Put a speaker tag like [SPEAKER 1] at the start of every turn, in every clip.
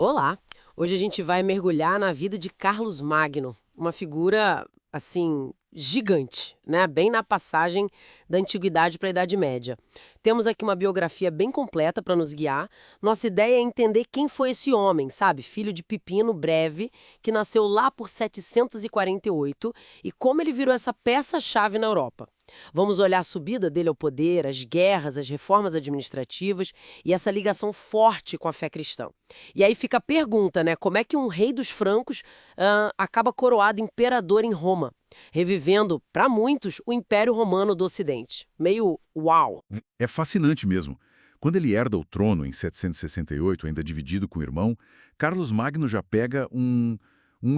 [SPEAKER 1] Olá! Hoje a gente vai mergulhar na vida de Carlos Magno, uma figura, assim, gigante, né? Bem na passagem da Antiguidade para a Idade Média. Temos aqui uma biografia bem completa para nos guiar. Nossa ideia é entender quem foi esse homem, sabe? Filho de Pipino Breve, que nasceu lá por 748 e como ele virou essa peça-chave na Europa. Vamos olhar a subida dele ao poder, as guerras, as reformas administrativas e essa ligação forte com a fé cristã. E aí fica a pergunta, né? Como é que um rei dos francos acaba coroado imperador em Roma, revivendo, para muitos, o Império Romano do Ocidente? Meio uau!
[SPEAKER 2] É fascinante mesmo. Quando ele herda o trono em 768, ainda dividido com o irmão, Carlos Magno já pega um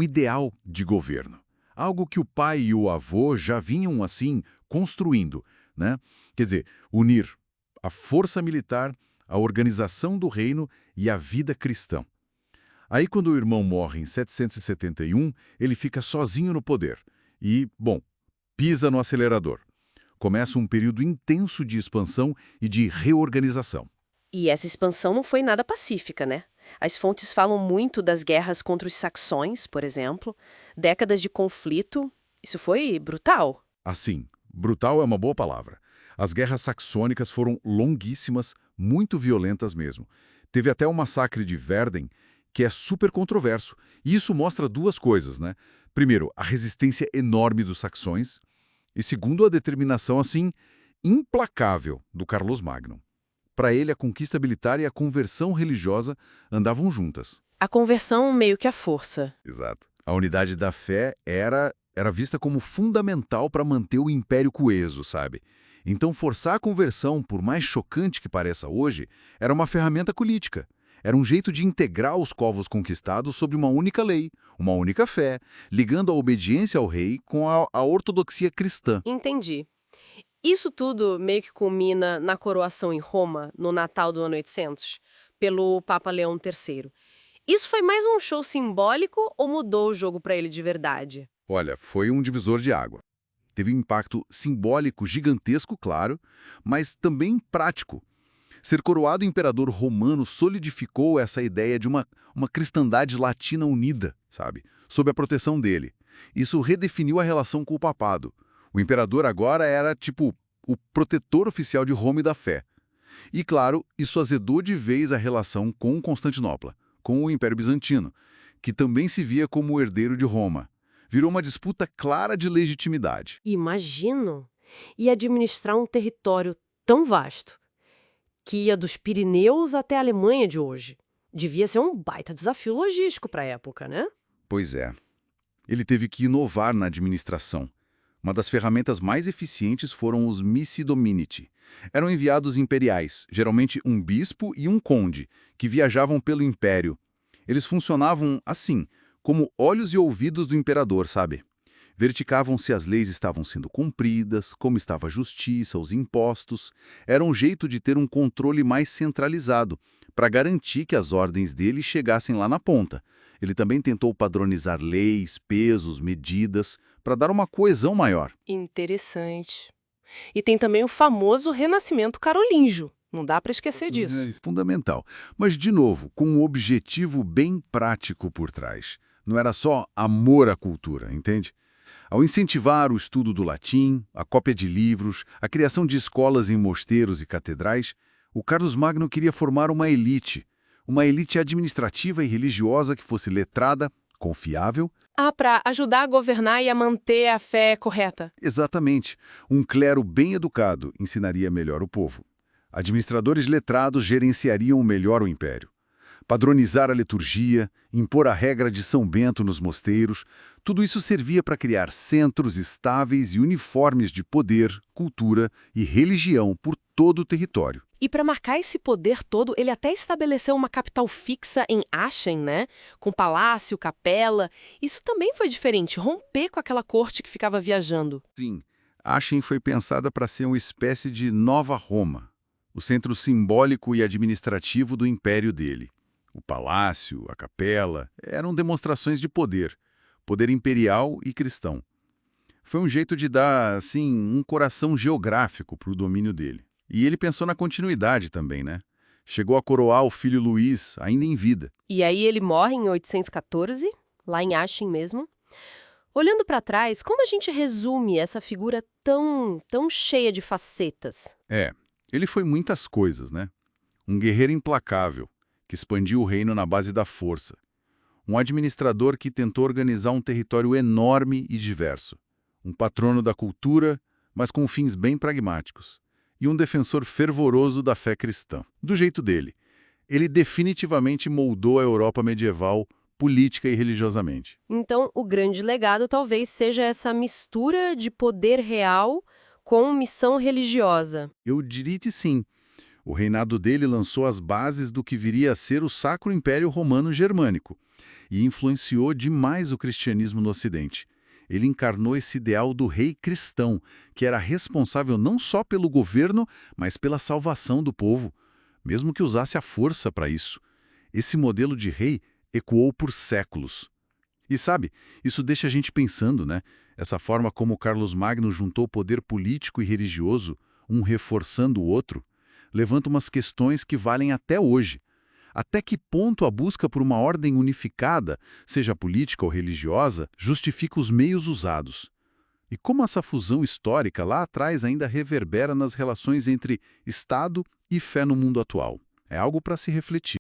[SPEAKER 2] ideal de governo. Algo que o pai e o avô já vinham, assim, construindo, né? Quer dizer, unir a força militar, a organização do reino e a vida cristã. Aí, quando o irmão morre em 771, ele fica sozinho no poder e, bom, pisa no acelerador. Começa um período intenso de expansão e de reorganização.
[SPEAKER 3] E essa expansão não foi nada pacífica, né? As fontes falam muito das guerras contra os saxões, por exemplo, décadas de conflito. Isso foi brutal.
[SPEAKER 2] Assim, brutal é uma boa palavra. As guerras saxônicas foram longuíssimas, muito violentas mesmo. Teve até o massacre de Verden, que é super controverso. E isso mostra duas coisas, né? Primeiro, a resistência enorme dos saxões. E segundo, a determinação, assim, implacável do Carlos Magno. Para ele, a conquista militar e a conversão religiosa andavam juntas.
[SPEAKER 3] A conversão meio que a força.
[SPEAKER 2] Exato. A unidade da fé era vista como fundamental para manter o império coeso, sabe? Então, forçar a conversão, por mais chocante que pareça hoje, era uma ferramenta política. Era um jeito de integrar os povos conquistados sob uma única lei, uma única fé, ligando a obediência ao rei com a ortodoxia cristã.
[SPEAKER 3] Entendi. Isso tudo meio que culmina na coroação em Roma, no Natal do ano 800, pelo Papa Leão III. Isso foi mais um show simbólico ou mudou o jogo para ele de verdade?
[SPEAKER 2] Olha, foi um divisor de água. Teve um impacto simbólico gigantesco, claro, mas também prático. Ser coroado imperador romano solidificou essa ideia de uma cristandade latina unida, sabe? Sob a proteção dele. Isso redefiniu a relação com o papado. O imperador agora era, tipo, o protetor oficial de Roma e da fé. E, claro, isso azedou de vez a relação com Constantinopla, com o Império Bizantino, que também se via como o herdeiro de Roma. Virou uma disputa clara de legitimidade.
[SPEAKER 1] Imagino! E administrar um território tão vasto, que ia dos Pirineus até a Alemanha de hoje. Devia ser um baita desafio logístico para a época, né?
[SPEAKER 2] Pois é. Ele teve que inovar na administração. Uma das ferramentas mais eficientes foram os missi dominici. Eram enviados imperiais, geralmente um bispo e um conde, que viajavam pelo império. Eles funcionavam assim, como olhos e ouvidos do imperador, sabe? Verificavam se as leis estavam sendo cumpridas, como estava a justiça, os impostos. Era um jeito de ter um controle mais centralizado, para garantir que as ordens dele chegassem lá na ponta. Ele também tentou padronizar leis, pesos, medidas, para dar uma coesão maior.
[SPEAKER 3] Interessante. E tem também o famoso Renascimento Carolíngio. Não dá para esquecer disso.
[SPEAKER 2] É fundamental. Mas, de novo, com um objetivo bem prático por trás. Não era só amor à cultura, entende? Ao incentivar o estudo do latim, a cópia de livros, a criação de escolas em mosteiros e catedrais, o Carlos Magno queria formar uma elite administrativa e religiosa que fosse letrada, confiável.
[SPEAKER 3] Ah, para ajudar a governar e a manter a fé correta.
[SPEAKER 2] Exatamente. Um clero bem educado ensinaria melhor o povo. Administradores letrados gerenciariam melhor o império. Padronizar a liturgia, impor a regra de São Bento nos mosteiros, tudo isso servia para criar centros estáveis e uniformes de poder, cultura e religião por todo o território.
[SPEAKER 3] E para marcar esse poder todo, ele até estabeleceu uma capital fixa em Aachen, né? Com palácio, capela. Isso também foi diferente, romper com aquela corte que ficava viajando.
[SPEAKER 2] Sim, Aachen foi pensada para ser uma espécie de nova Roma, o centro simbólico e administrativo do império dele. O palácio, a capela, eram demonstrações de poder, poder imperial e cristão. Foi um jeito de dar, assim, um coração geográfico para o domínio dele. E ele pensou na continuidade também, né? Chegou a coroar o filho Luís, ainda em vida.
[SPEAKER 3] E aí ele morre em 814, lá em Aachen mesmo. Olhando para trás, como a gente resume essa figura tão cheia de facetas?
[SPEAKER 2] Ele foi muitas coisas, né? Um guerreiro implacável, que expandiu o reino na base da força. Um administrador que tentou organizar um território enorme e diverso. Um patrono da cultura, mas com fins bem pragmáticos. E um defensor fervoroso da fé cristã. Do jeito dele, ele definitivamente moldou a Europa medieval política e religiosamente.
[SPEAKER 3] Então, o grande legado talvez seja essa mistura de poder real com missão religiosa.
[SPEAKER 2] Eu diria que sim. O reinado dele lançou as bases do que viria a ser o Sacro Império Romano Germânico e influenciou demais o cristianismo no Ocidente. Ele encarnou esse ideal do rei cristão, que era responsável não só pelo governo, mas pela salvação do povo, mesmo que usasse a força para isso. Esse modelo de rei ecoou por séculos. E sabe, isso deixa a gente pensando, né? Essa forma como Carlos Magno juntou poder político e religioso, um reforçando o outro, levanta umas questões que valem até hoje. Até que ponto a busca por uma ordem unificada, seja política ou religiosa, justifica os meios usados? E como essa fusão histórica lá atrás ainda reverbera nas relações entre Estado e fé no mundo atual? É algo para se refletir.